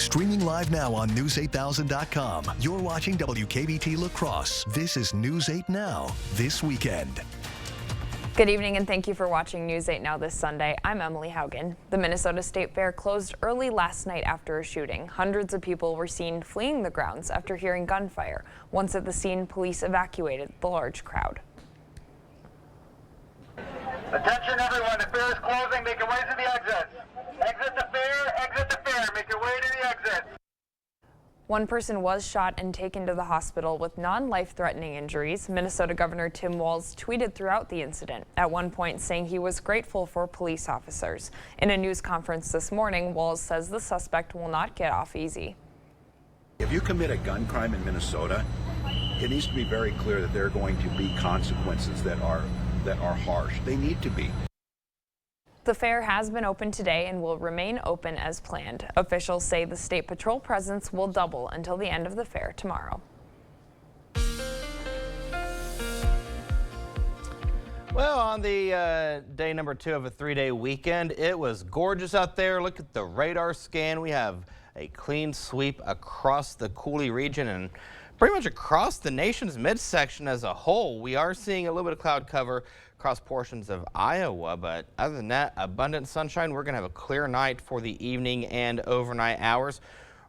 Streaming live now on News8000.com. You're watching WKBT La Crosse. This is News 8 Now, this weekend. Good evening and thank you for watching News 8 Now this Sunday. I'm Emily Haugen. The Minnesota State Fair closed early last night after a shooting. Hundreds of people were seen fleeing the grounds after hearing gunfire. Once at the scene, police evacuated the large crowd. Attention everyone, the fair is closing. Make your way to the exits. Exit the fair, make your way to the exits. One person was shot and taken to the hospital with non-life-threatening injuries. Minnesota Governor Tim Walz tweeted throughout the incident, at one point saying he was grateful for police officers. In a news conference this morning, Walz says the suspect will not get off easy. If you commit a gun crime in Minnesota, it needs to be very clear that there are going to be consequences that are harsh. They need to be. The fair has been open today and will remain open as planned. Officials say the State Patrol presence will double until the end of the fair tomorrow. Well, on the day number 2 of a 3-day weekend, it was gorgeous out there. Look at the radar scan. We have a clean sweep across the Coulee region and pretty much across the nation's midsection as a whole. We are seeing a little bit of cloud cover across portions of Iowa, but other than that, abundant sunshine. We're going to have a clear night for the evening and overnight hours.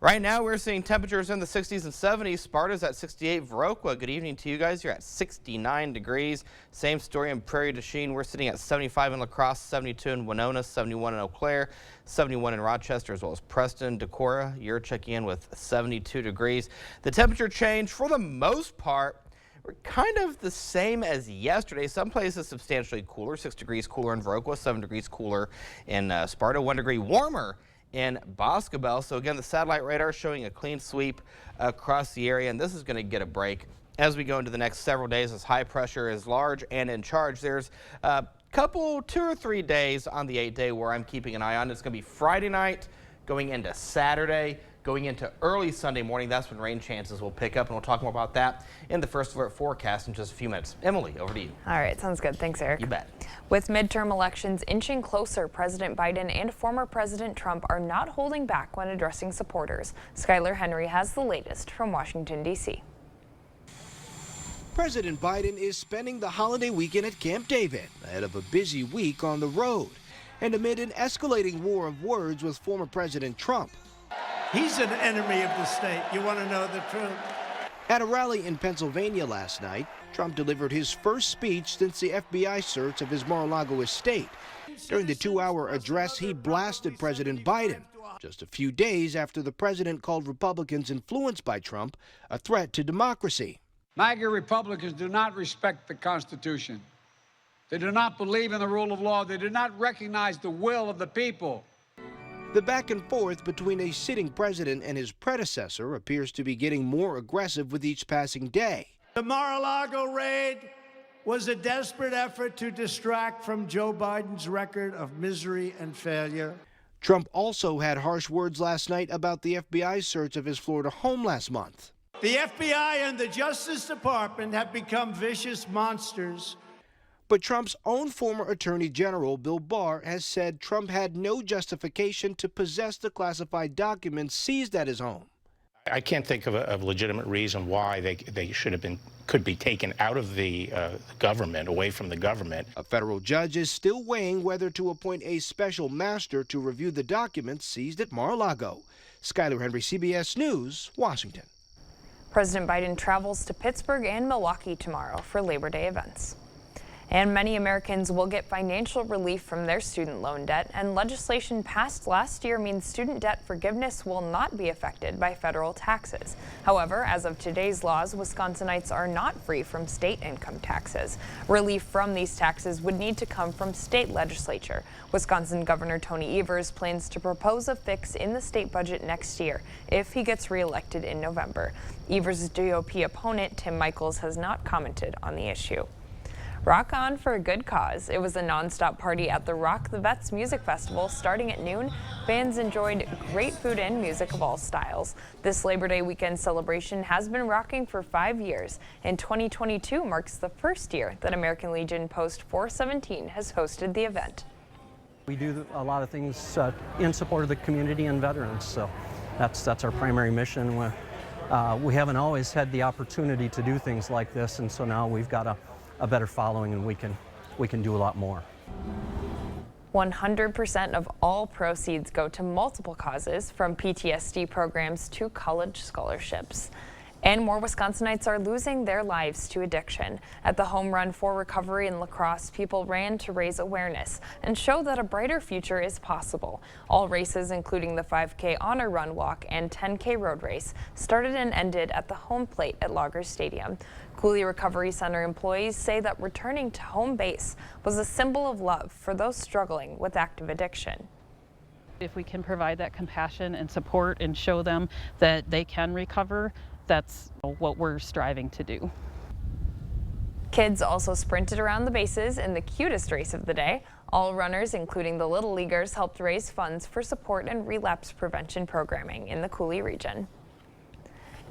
Right now, we're seeing temperatures in the 60s and 70s. Sparta's at 68. Viroqua, good evening to you guys. You're at 69 degrees. Same story in Prairie du Chien. We're sitting at 75 in La Crosse, 72 in Winona, 71 in Eau Claire, 71 in Rochester, as well as Preston, Decorah. You're checking in with 72 degrees. The temperature change, for the most part, we're kind of the same as yesterday. Some places substantially cooler, 6 degrees cooler in Viroqua, 7 degrees cooler in Sparta, 1 degree warmer in Boscobel. So again, the satellite radar showing a clean sweep across the area, and this is going to get a break as we go into the next several days as high pressure is large and in charge. There's a couple, 2 or 3 days on the 8-day where I'm keeping an eye on. It's going to be Friday night going into Saturday, going into early Sunday morning. That's when rain chances will pick up, and we'll talk more about that in the First Alert forecast in just a few minutes. Emily, over to you. All right, sounds good. Thanks, Eric. You bet. With midterm elections inching closer, President Biden and former President Trump are not holding back when addressing supporters. Skylar Henry has the latest from Washington, D.C. President Biden is spending the holiday weekend at Camp David ahead of a busy week on the road and amid an escalating war of words with former President Trump. He's an enemy of the state. You want to know the truth? At a rally in Pennsylvania last night, Trump delivered his first speech since the FBI search of his Mar-a-Lago estate. During the 2-hour address, he blasted President Biden, just a few days after the president called Republicans influenced by Trump a threat to democracy. MAGA Republicans do not respect the Constitution. They do not believe in the rule of law. They do not recognize the will of the people. The back and forth between a sitting president and his predecessor appears to be getting more aggressive with each passing day. The Mar-a-Lago raid was a desperate effort to distract from Joe Biden's record of misery and failure. Trump also had harsh words last night about the FBI's search of his Florida home last month. The FBI and the Justice Department have become vicious monsters. But Trump's own former Attorney General, Bill Barr, has said Trump had no justification to possess the classified documents seized at his home. I can't think of a legitimate reason why they could be taken out of the government, away from the government. A federal judge is still weighing whether to appoint a special master to review the documents seized at Mar-a-Lago. Skylar Henry, CBS News, Washington. President Biden travels to Pittsburgh and Milwaukee tomorrow for Labor Day events. And many Americans will get financial relief from their student loan debt, and legislation passed last year means student debt forgiveness will not be affected by federal taxes. However, as of today's laws, Wisconsinites are not free from state income taxes. Relief from these taxes would need to come from state legislature. Wisconsin Governor Tony Evers plans to propose a fix in the state budget next year if he gets reelected in November. Evers' GOP opponent, Tim Michels, has not commented on the issue. Rock on for a good cause. It was a nonstop party at the Rock the Vets Music Festival starting at noon. Fans enjoyed great food and music of all styles. This Labor Day weekend celebration has been rocking for 5 years, and 2022 marks the first year that American Legion Post 417 has hosted the event. We do a lot of things in support of the community and veterans, so That's our primary mission. We haven't always had the opportunity to do things like this, and so now we've got a better following, and we can do a lot more. 100% of all proceeds go to multiple causes, from PTSD programs to college scholarships. And more Wisconsinites are losing their lives to addiction. At the Home Run for Recovery in La Crosse, people ran to raise awareness and show that a brighter future is possible. All races, including the 5K Honor Run Walk and 10K Road Race, started and ended at the home plate at Loggers Stadium. Coulee Recovery Center employees say that returning to home base was a symbol of love for those struggling with active addiction. If we can provide that compassion and support and show them that they can recover, that's what we're striving to do. Kids also sprinted around the bases in the cutest race of the day. All runners, including the Little Leaguers, helped raise funds for support and relapse prevention programming in the Coulee region.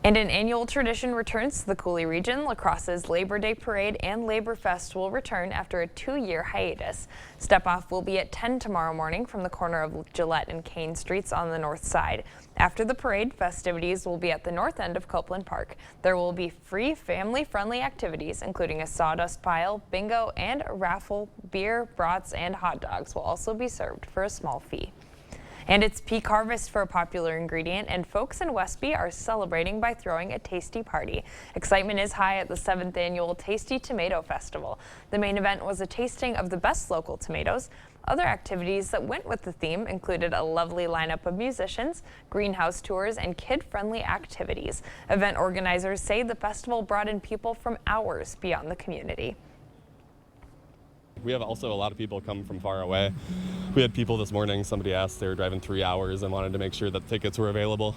And an annual tradition returns to the Coulee region. La Crosse's Labor Day Parade and Labor Fest will return after a 2-year hiatus. Step-off will be at 10 tomorrow morning from the corner of Gillette and Kane Streets on the north side. After the parade, festivities will be at the north end of Copeland Park. There will be free family-friendly activities, including a sawdust pile, bingo, and a raffle. Beer, brats, and hot dogs will also be served for a small fee. And it's peak harvest for a popular ingredient, and folks in Westby are celebrating by throwing a tasty party. Excitement is high at the 7th annual Tasty Tomato Festival. The main event was a tasting of the best local tomatoes. Other activities that went with the theme included a lovely lineup of musicians, greenhouse tours, and kid-friendly activities. Event organizers say the festival brought in people from hours beyond the community. We have also a lot of people come from far away. We had people this morning, somebody asked, they were driving 3 hours and wanted to make sure that tickets were available.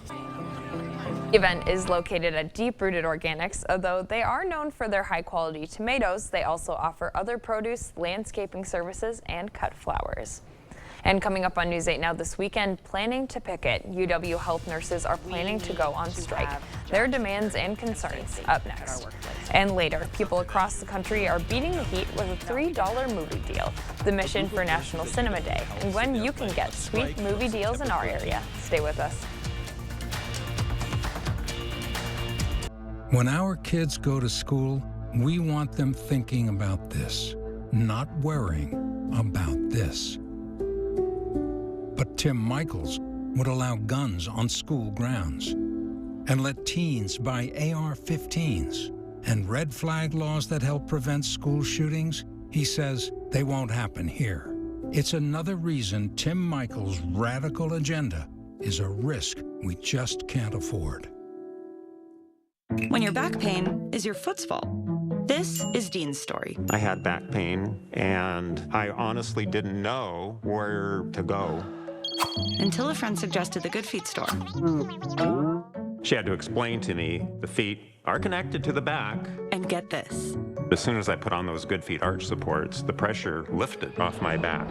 The event is located at Deep Rooted Organics. Although they are known for their high-quality tomatoes, they also offer other produce, landscaping services, and cut flowers. And coming up on News 8 Now this weekend, planning to picket. UW health nurses are planning to go on strike. Their demands and concerns up next. And later, people across the country are beating the heat with a $3 movie deal. The mission for National Cinema Day, and when you can get sweet movie deals in our area. Stay with us. When our kids go to school, we want them thinking about this, not worrying about this. But Tim Michels would allow guns on school grounds and let teens buy AR-15s and red flag laws that help prevent school shootings. He says they won't happen here. It's another reason Tim Michels' radical agenda is a risk we just can't afford. When your back pain is your foot's fault. This is Dean's story. I had back pain, and I honestly didn't know where to go. Until a friend suggested the Good Feet store. She had to explain to me the feet are connected to the back. And get this. As soon as I put on those Good Feet arch supports, the pressure lifted off my back.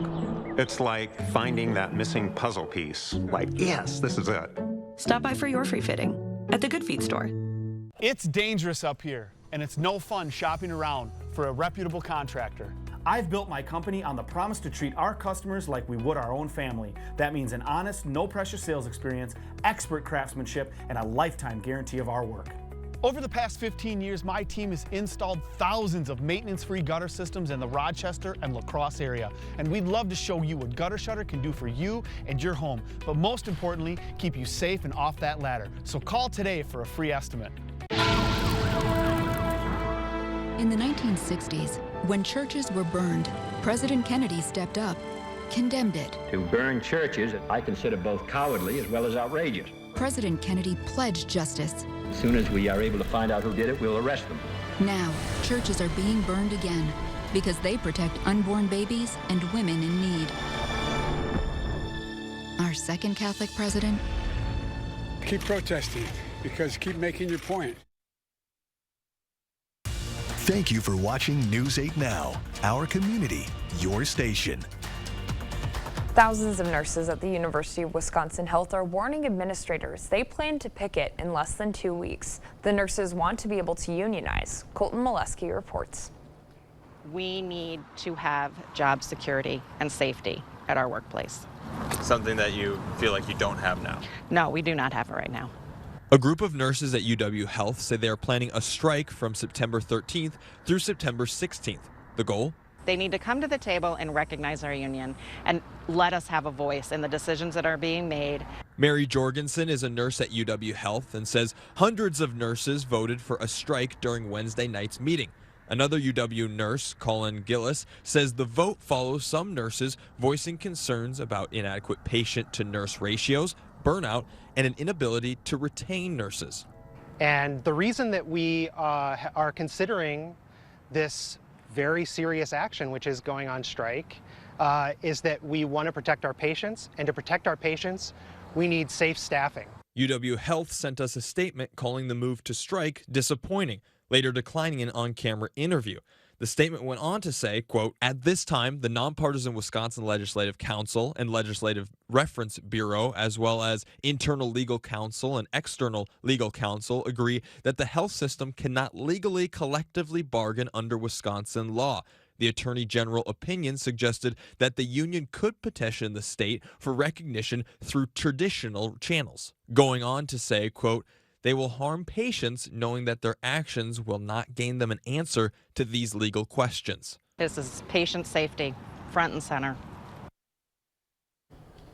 It's like finding that missing puzzle piece. Like, yes, this is it. Stop by for your free fitting at the Good Feet store. It's dangerous up here, and it's no fun shopping around for a reputable contractor. I've built my company on the promise to treat our customers like we would our own family. That means an honest, no-pressure sales experience, expert craftsmanship, and a lifetime guarantee of our work. Over the past 15 years, my team has installed thousands of maintenance-free gutter systems in the Rochester and La Crosse area. And we'd love to show you what Gutter Shutter can do for you and your home, but most importantly, keep you safe and off that ladder. So call today for a free estimate. In the 1960s, when churches were burned, President Kennedy stepped up, condemned it. To burn churches, I consider both cowardly as well as outrageous. President Kennedy pledged justice. As soon as we are able to find out who did it, we'll arrest them. Now, churches are being burned again because they protect unborn babies and women in need. Our second Catholic president? Keep protesting, because keep making your point. Thank you for watching News 8 Now, our community, your station. Thousands of nurses at the University of Wisconsin Health are warning administrators they plan to picket in less than 2 weeks. The nurses want to be able to unionize. Colton Molesky reports. We need to have job security and safety at our workplace. something that you feel like you don't have now? No, we do not have it right now. A group of nurses at UW Health say they are planning a strike from September 13th through September 16th. The goal? They need to come to the table and recognize our union and let us have a voice in the decisions that are being made. Mary Jorgensen is a nurse at UW Health and says hundreds of nurses voted for a strike during Wednesday night's meeting. Another UW nurse, Colin Gillis, says the vote follows some nurses voicing concerns about inadequate patient-to-nurse ratios, burnout, and an inability to retain nurses. And the reason that we are considering this very serious action, which is going on strike, is that we want to protect our patients, and to protect our patients, we need safe staffing. UW Health sent us a statement calling the move to strike disappointing, later declining an on-camera interview. The statement went on to say, quote, "At this time, the nonpartisan Wisconsin Legislative Council and Legislative Reference Bureau, as well as internal legal counsel and external legal counsel, agree that the health system cannot legally collectively bargain under Wisconsin law. The Attorney General opinion suggested that the union could petition the state for recognition through traditional channels." Going on to say, quote, "They will harm patients knowing that their actions will not gain them an answer to these legal questions." This is patient safety, front and center.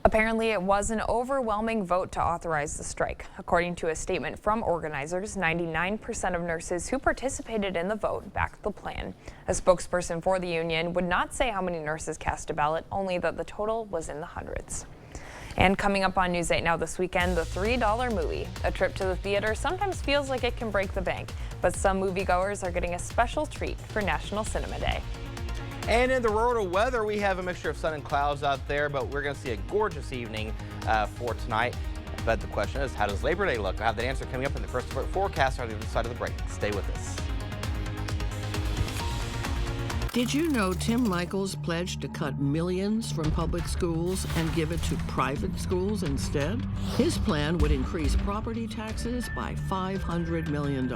Apparently, it was an overwhelming vote to authorize the strike. According to a statement from organizers, 99% of nurses who participated in the vote backed the plan. A spokesperson for the union would not say how many nurses cast a ballot, only that the total was in the hundreds. And coming up on News 8 Now this weekend, the $3 movie. A trip to the theater sometimes feels like it can break the bank, but some moviegoers are getting a special treat for National Cinema Day. And in the rural weather, we have a mixture of sun and clouds out there, but we're going to see a gorgeous evening for tonight. But the question is, how does Labor Day look? I have the answer coming up in the first forecast on the other side of the break. Stay with us. Did you know Tim Michaels pledged to cut millions from public schools and give it to private schools instead? His plan would increase property taxes by $500 million.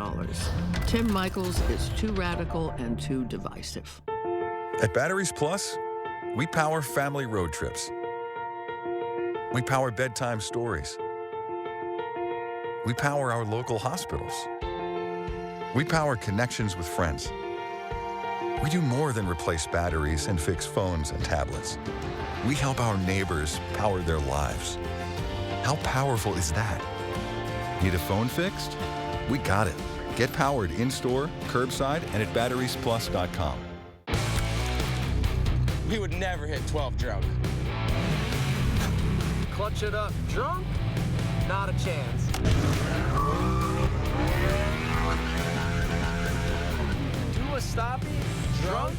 Tim Michaels is too radical and too divisive. At Batteries Plus, we power family road trips. We power bedtime stories. We power our local hospitals. We power connections with friends. We do more than replace batteries and fix phones and tablets. We help our neighbors power their lives. How powerful is that? Need a phone fixed? We got it. Get powered in-store, curbside, and at batteriesplus.com. We would never hit 12 drunk. Clutch it up drunk? Not a chance. Do a stoppie drunk?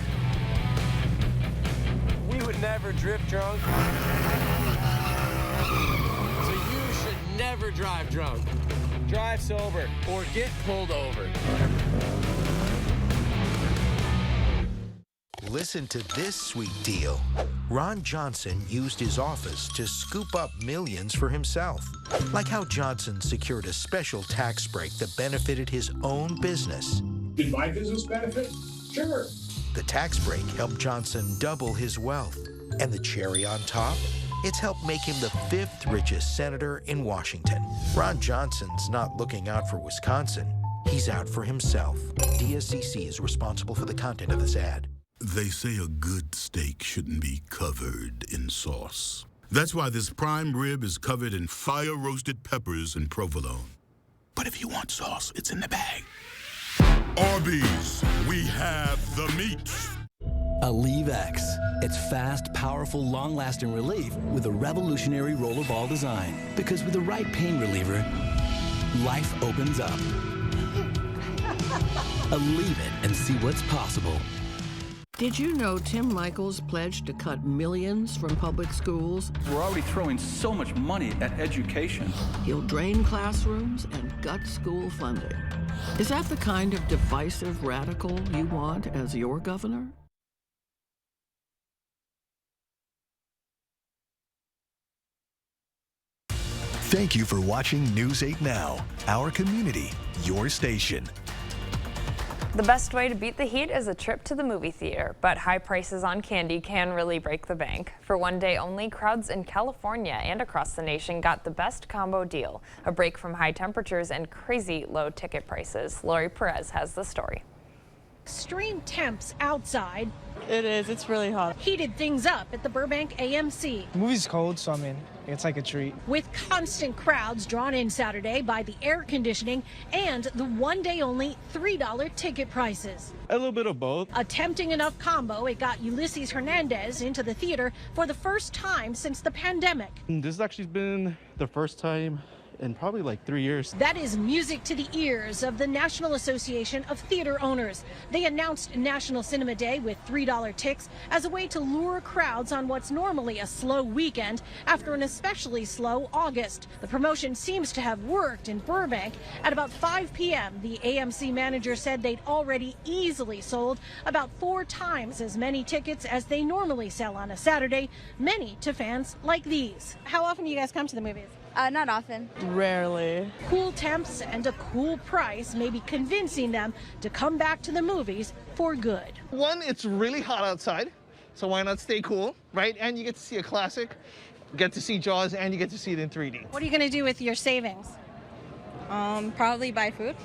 We would never drift drunk. So you should never drive drunk. Drive sober or get pulled over. Listen to this sweet deal. Ron Johnson used his office to scoop up millions for himself. Like how Johnson secured a special tax break that benefited his own business. Did my business benefit? Sure. The tax break helped Johnson double his wealth. And the cherry on top? It's helped make him the 5th richest senator in Washington. Ron Johnson's not looking out for Wisconsin. He's out for himself. DSCC is responsible for the content of this ad. They say a good steak shouldn't be covered in sauce. That's why this prime rib is covered in fire-roasted peppers and provolone. But if you want sauce, it's in the bag. Arby's, we have the meat. Aleve X. It's fast, powerful, long-lasting relief with a revolutionary rollerball design. Because with the right pain reliever, life opens up. Aleve it and see what's possible. Did you know Tim Michaels pledged to cut millions from public schools? We're already throwing so much money at education. He'll drain classrooms and gut school funding. Is that the kind of divisive radical you want as your governor? Thank you for watching News 8 Now, our community, your station. The best way to beat the heat is a trip to the movie theater, but high prices on candy can really break the bank. For one day only, crowds in California and across the nation got the best combo deal, a break from high temperatures and crazy low ticket prices. Lori Perez has the story. Extreme temps outside. It is. It's really hot. Heated things up at the Burbank AMC. The movie's cold, so I mean, it's like a treat. With constant crowds drawn in Saturday by the air conditioning and the one day only $3 ticket prices. A little bit of both. A tempting enough combo, it got Ulysses Hernandez into the theater for the first time since the pandemic. This has actually been the first time in probably like 3 years. That is music to the ears of the National Association of Theater Owners. They announced National Cinema Day with $3 tickets as a way to lure crowds on what's normally a slow weekend after an especially slow August. The promotion seems to have worked in Burbank. At about 5 p.m., the AMC manager said they'd already easily sold about 4 times as many tickets as they normally sell on a Saturday, many to fans like these. How often do you guys come to the movies? Not often. Rarely. Cool temps and a cool price may be convincing them to come back to the movies for good. One, it's really hot outside, so why not stay cool, right? And you get to see a classic, get to see Jaws, and you get to see it in 3D. What are you going to do with your savings? Probably buy food.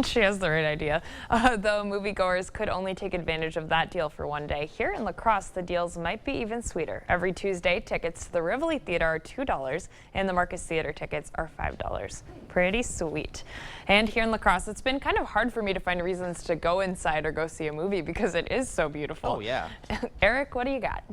She has the right idea. Though moviegoers could only take advantage of that deal for one day, here in La Crosse, the deals might be even sweeter. Every Tuesday, tickets to the Rivoli Theater are $2 and the Marcus Theater tickets are $5. Pretty sweet. And here in La Crosse, it's been kind of hard for me to find reasons to go inside or go see a movie because it is so beautiful. Oh, yeah. Eric, what do you got?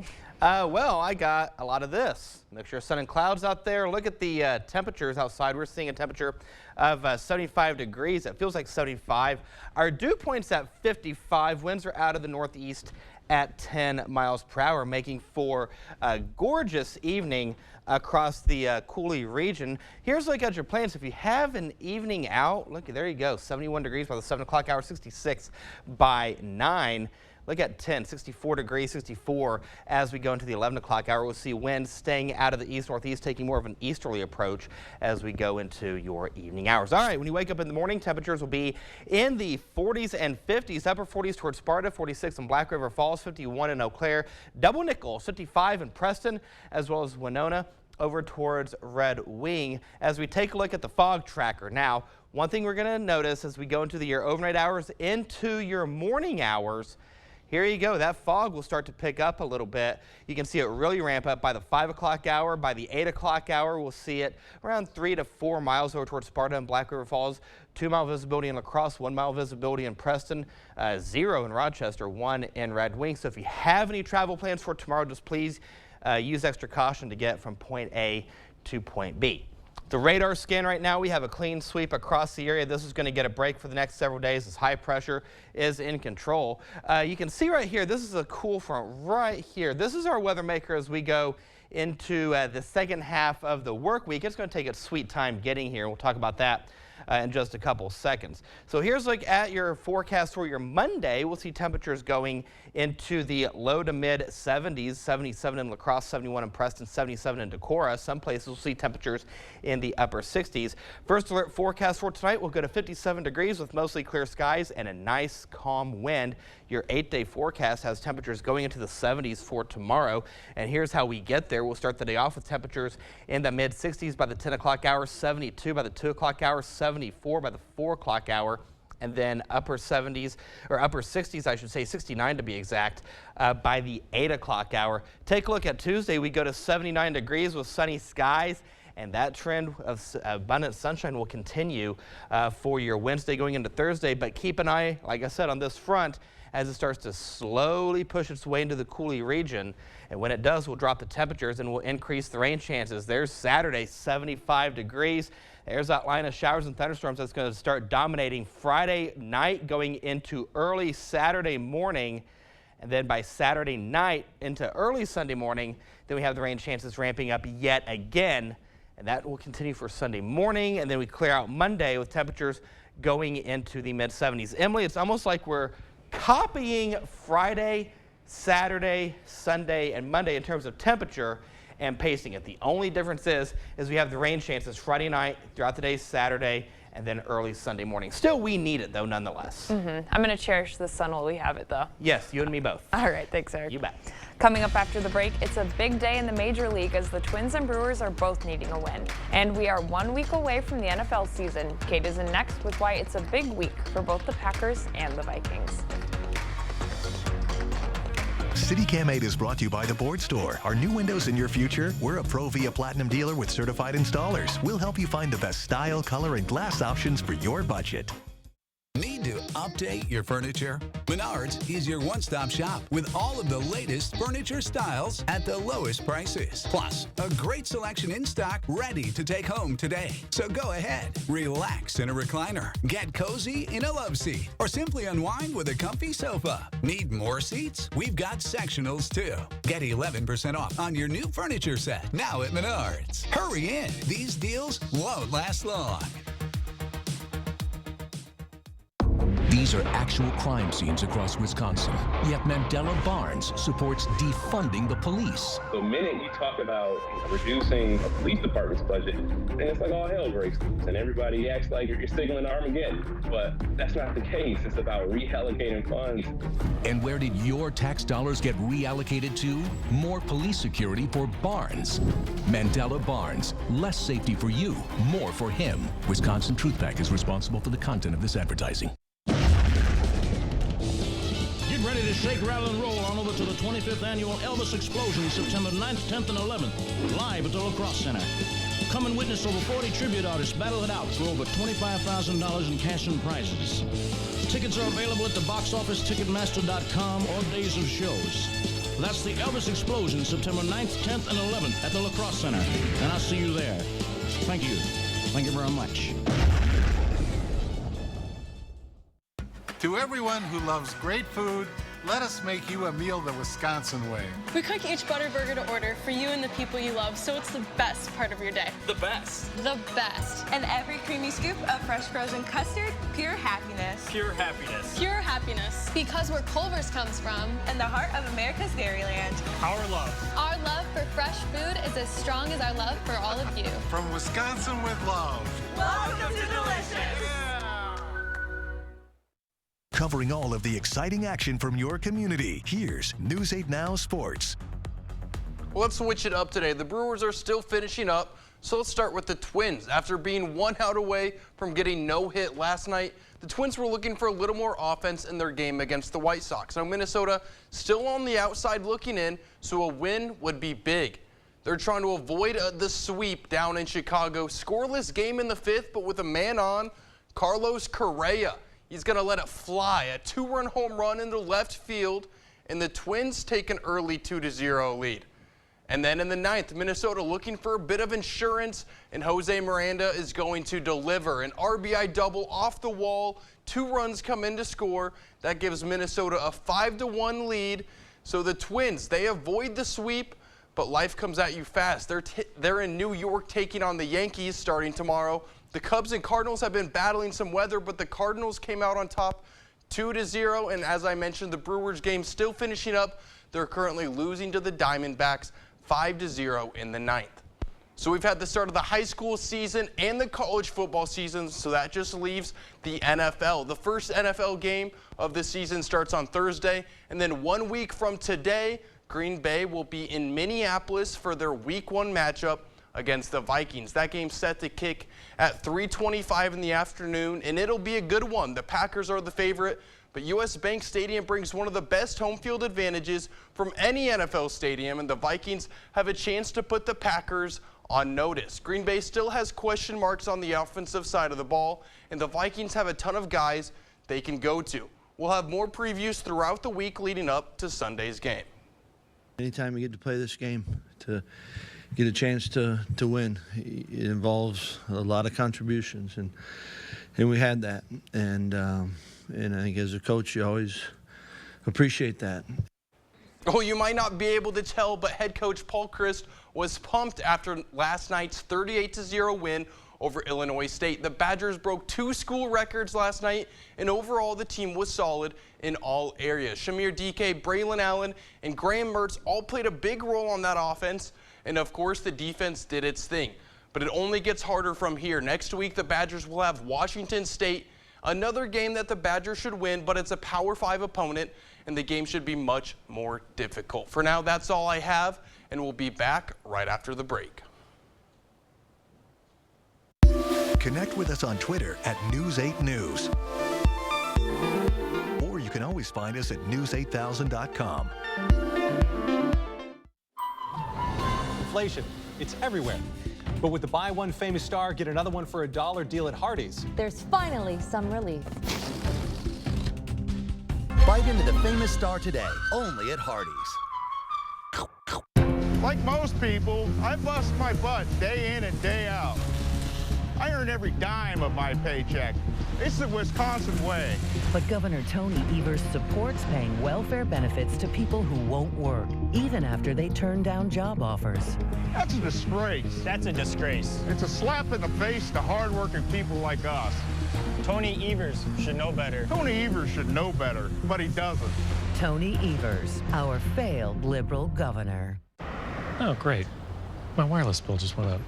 Well, I got a lot of this. Mixture of sun and clouds out there. Look at the temperatures outside. We're seeing a temperature of 75 degrees. It feels like 75. Our dew point's at 55. Winds are out of the northeast at 10 miles per hour, making for a gorgeous evening across the Cooley region. Here's a look at your plans. If you have an evening out, look, there you go. 71 degrees by the 7 o'clock hour, 66 by 9. Look at 10, 64 degrees, 64 as we go into the 11 o'clock hour. We'll see winds staying out of the east-northeast, taking more of an easterly approach as we go into your evening hours. All right, when you wake up in the morning, temperatures will be in the 40s and 50s, upper 40s towards Sparta, 46 in Black River Falls, 51 in Eau Claire, Double Nickel, 55 in Preston, as well as Winona over towards Red Wing. As we take a look at the fog tracker now, one thing we're going to notice as we go into your overnight hours into your morning hours, here you go. That fog will start to pick up a little bit. You can see it really ramp up by the 5 o'clock hour. By the 8 o'clock hour, we'll see it around 3 to 4 miles over towards Sparta and Black River Falls. 2 mile visibility in La Crosse, 1 mile visibility in Preston, 0 in Rochester, 1 in Red Wing. So if you have any travel plans for tomorrow, just please use extra caution to get from point A to point B. The radar scan right now, we have a clean sweep across the area. This is going to get a break for the next several days as high pressure is in control. You can see right here, this is a cool front right here. This is our weather maker as we go into the second half of the work week. It's going to take its sweet time getting here. We'll talk about that in just a couple seconds. So here's a look at your forecast for your Monday. We'll see temperatures going into the low to mid 70s, 77 in La Crosse, 71 in Preston, 77 in Decorah. Some places will see temperatures in the upper 60s. First alert forecast for tonight will go to 57 degrees with mostly clear skies and a nice calm wind. Your 8-day forecast has temperatures going into the 70s for tomorrow. And here's how we get there. We'll start the day off with temperatures in the mid 60s by the 10 o'clock hour, 72 by the 2 o'clock hour, 74 by the 4 o'clock hour, and then upper 70s, or upper 60s, I should say, 69 to be exact, by the 8 o'clock hour. Take a look at Tuesday. We go to 79 degrees with sunny skies, and that trend of abundant sunshine will continue for your Wednesday going into Thursday. But keep an eye, like I said, on this front as it starts to slowly push its way into the Cooley region. And when it does, we'll drop the temperatures and we'll increase the rain chances. There's Saturday, 75 degrees. There's that line of showers and thunderstorms that's going to start dominating Friday night going into early Saturday morning. And then by Saturday night into early Sunday morning, then we have the rain chances ramping up yet again. And that will continue for Sunday morning. And then we clear out Monday with temperatures going into the mid 70s. Emily, it's almost like we're copying Friday, Saturday, Sunday, and Monday in terms of temperature and pacing it. The only difference is we have the rain chances Friday night, throughout the day Saturday, and then early Sunday morning. Still, we need it, though, nonetheless. I'm going to cherish the sun while we have it, though. Yes, you and me both. All right, thanks, Eric. You bet. Coming up after the break, it's a big day in the Major League as the Twins and Brewers are both needing a win. And we are 1 week away from the NFL season. Kate is in next with why it's a big week for both the Packers and the Vikings. CityCam 8 is brought to you by The Board Store. Are new windows in your future? We're a Pro Via Platinum dealer with certified installers. We'll help you find the best style, color, and glass options for your budget. Need to update your furniture? Menards is your one-stop shop with all of the latest furniture styles at the lowest prices. Plus, a great selection in stock ready to take home today. So go ahead, relax in a recliner, get cozy in a love seat, or simply unwind with a comfy sofa. Need more seats? We've got sectionals too. Get 11% off on your new furniture set now at Menards. Hurry in, these deals won't last long. These are actual crime scenes across Wisconsin. Yet Mandela Barnes supports defunding the police. The minute you talk about reducing a police department's budget, then it's like all hell breaks loose, and everybody acts like you're signaling Armageddon. But that's not the case. It's about reallocating funds. And where did your tax dollars get reallocated to? More police security for Barnes. Mandela Barnes. Less safety for you, more for him. Wisconsin Truth Pack is responsible for the content of this advertising. Get ready to shake, rattle, and roll on over to the 25th Annual Elvis Explosion, September 9th, 10th, and 11th, live at the La Crosse Center. Come and witness over 40 tribute artists battle it out for over $25,000 in cash and prizes. Tickets are available at the box office, Ticketmaster.com, or days of shows. That's the Elvis Explosion, September 9th, 10th, and 11th at the La Crosse Center. And I'll see you there. Thank you. Thank you very much. To everyone who loves great food, let us make you a meal the Wisconsin way. We cook each Butterburger to order for you and the people you love, so it's the best part of your day. The best. The best. And every creamy scoop of fresh frozen custard, pure happiness. Pure happiness. Pure happiness. Because where Culver's comes from, and the heart of America's Dairyland. Our love. Our love for fresh food is as strong as our love for all of you. From Wisconsin with love. Welcome to Delicious. Covering all of the exciting action from your community, here's News 8 Now Sports. Well, let's switch it up today. The Brewers are still finishing up, so let's start with the Twins. After being 1 out away from getting no hit last night, the Twins were looking for a little more offense in their game against the White Sox. Now, Minnesota still on the outside looking in, so a win would be big. They're trying to avoid the sweep down in Chicago. Scoreless game in the 5th, but with a man on, Carlos Correa. He's going to let it fly. A 2-run home run into left field, and the Twins take an early 2-0 lead. And then in the 9th, Minnesota looking for a bit of insurance, and Jose Miranda is going to deliver. An RBI double off the wall. 2 runs come in to score. That gives Minnesota a 5-1 lead. So the Twins, they avoid the sweep, but life comes at you fast. They're in New York taking on the Yankees starting tomorrow. The Cubs and Cardinals have been battling some weather, but the Cardinals came out on top 2-0. And as I mentioned, the Brewers game still finishing up. They're currently losing to the Diamondbacks 5-0 in the 9th. So we've had the start of the high school season and the college football season, so that just leaves the NFL. The first NFL game of the season starts on Thursday, and then 1 week from today, Green Bay will be in Minneapolis for their Week 1 matchup against the Vikings. That game's set to kick at 3:25 in the afternoon, and it'll be a good one. The Packers are the favorite, but US Bank Stadium brings one of the best home field advantages from any NFL stadium, and the Vikings have a chance to put the Packers on notice. Green Bay still has question marks on the offensive side of the ball, and the Vikings have a ton of guys they can go to. We'll have more previews throughout the week leading up to Sunday's game. Anytime you get to play this game, to get a chance to win, it involves a lot of contributions, and we had that. And I think as a coach, you always appreciate that. Oh, you might not be able to tell, but head coach Paul Chryst was pumped after last night's 38-0 win over Illinois State. The Badgers broke 2 school records last night, and overall the team was solid in all areas. Shamir DK, Braylon Allen, and Graham Mertz all played a big role on that offense, and of course the defense did its thing. But it only gets harder from here. Next week, the Badgers will have Washington State, another game that the Badgers should win, but it's a Power 5 opponent, and the game should be much more difficult. For now, that's all I have, and we'll be back right after the break. Connect with us on Twitter at News8News. Or you can always find us at news8000.com. Inflation, it's everywhere. But with the buy one famous star, get another one for $1 deal at Hardee's. There's finally some relief. Bite into the famous star today, only at Hardee's. Like most people, I bust my butt day in and day out. I earn every dime of my paycheck. It's the Wisconsin way. But Governor Tony Evers supports paying welfare benefits to people who won't work, even after they turn down job offers. That's a disgrace. That's a disgrace. It's a slap in the face to hardworking people like us. Tony Evers should know better. Tony Evers should know better, but he doesn't. Tony Evers, our failed liberal governor. Oh, great. My wireless bill just went up.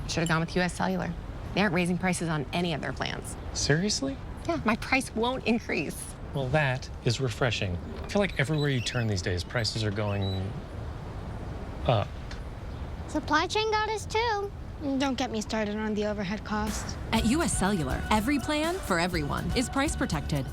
Should have gone with US Cellular. They aren't raising prices on any of their plans. Seriously? Yeah, my price won't increase. Well, that is refreshing. I feel like everywhere you turn these days, prices are going up. Supply chain got us too. Don't get me started on the overhead costs. At US Cellular, every plan for everyone is price protected.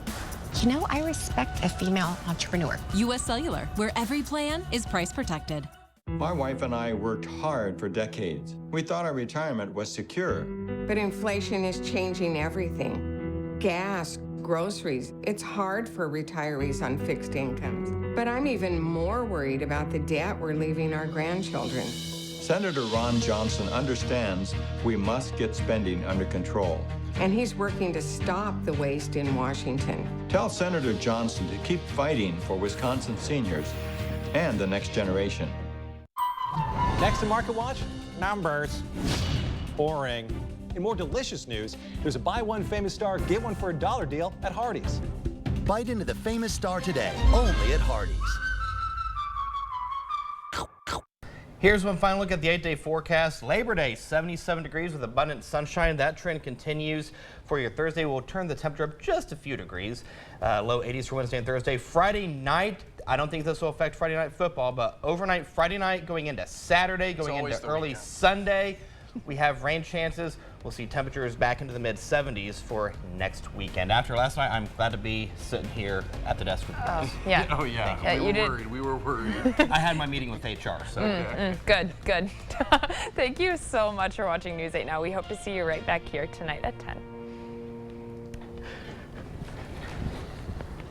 You know, I respect a female entrepreneur. US Cellular, where every plan is price protected. My wife and I worked hard for decades. We thought our retirement was secure. But inflation is changing everything. Gas, groceries. It's hard for retirees on fixed incomes. But I'm even more worried about the debt we're leaving our grandchildren. Senator Ron Johnson understands we must get spending under control. And he's working to stop the waste in Washington. Tell Senator Johnson to keep fighting for Wisconsin seniors and the next generation. Next to Market Watch, numbers. Boring. In more delicious news, there's a buy one famous star, get one for $1 deal at Hardee's. Bite into the famous star today, only at Hardee's. Here's one final look at the 8-day forecast. Labor Day, 77 degrees with abundant sunshine. That trend continues for your Thursday. We'll turn the temperature up just a few degrees. Low 80s for Wednesday and Thursday. Friday night, I don't think this will affect Friday night football, but overnight Friday night going into Saturday, going into early Sunday, we have rain chances. We'll see temperatures back into the mid-70s for next weekend. After last night, I'm glad to be sitting here at the desk with you guys. Yeah. Oh, yeah. We were worried. I had my meeting with HR, so. Good. Thank you so much for watching News 8 Now. We hope to see you right back here tonight at 10.